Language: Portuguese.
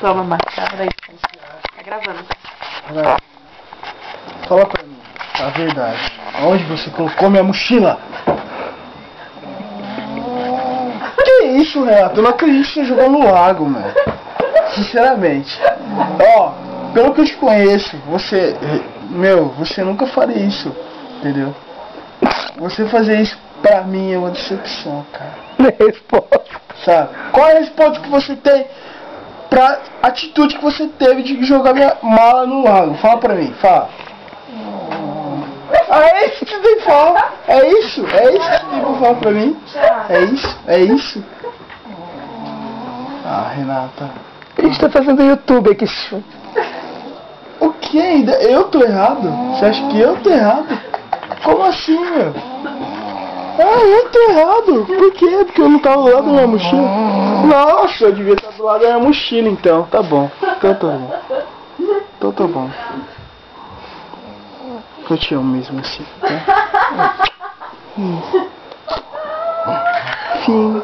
Toma, Marcos. Tá gravando. Fala pra mim, a verdade. Onde você colocou minha mochila? Que isso, Renato? Eu não acredito que você jogou no lago, mano. Sinceramente. Ó, pelo que eu te conheço, você nunca faria isso, entendeu? Você fazer isso pra mim é uma decepção, cara. Resposta. Sabe? Qual é a resposta que você tem pra atitude que você teve de jogar minha mala no lago? Fala pra mim, fala. Ah, é isso que você tem que falar? É isso que você tem que falar pra mim? É isso? Ah, Renata. A gente tá fazendo YouTube aqui. O que ainda? Eu tô errado? Você acha que eu tô errado? Como assim, meu? Ah, eu tô errado. Por quê? Porque eu não tava do lado da minha mochila. Nossa, eu devia estar do lado da minha mochila então. Tá bom. Então tá bom. Então tá bom. Eu te amo mesmo assim, tá? Fim.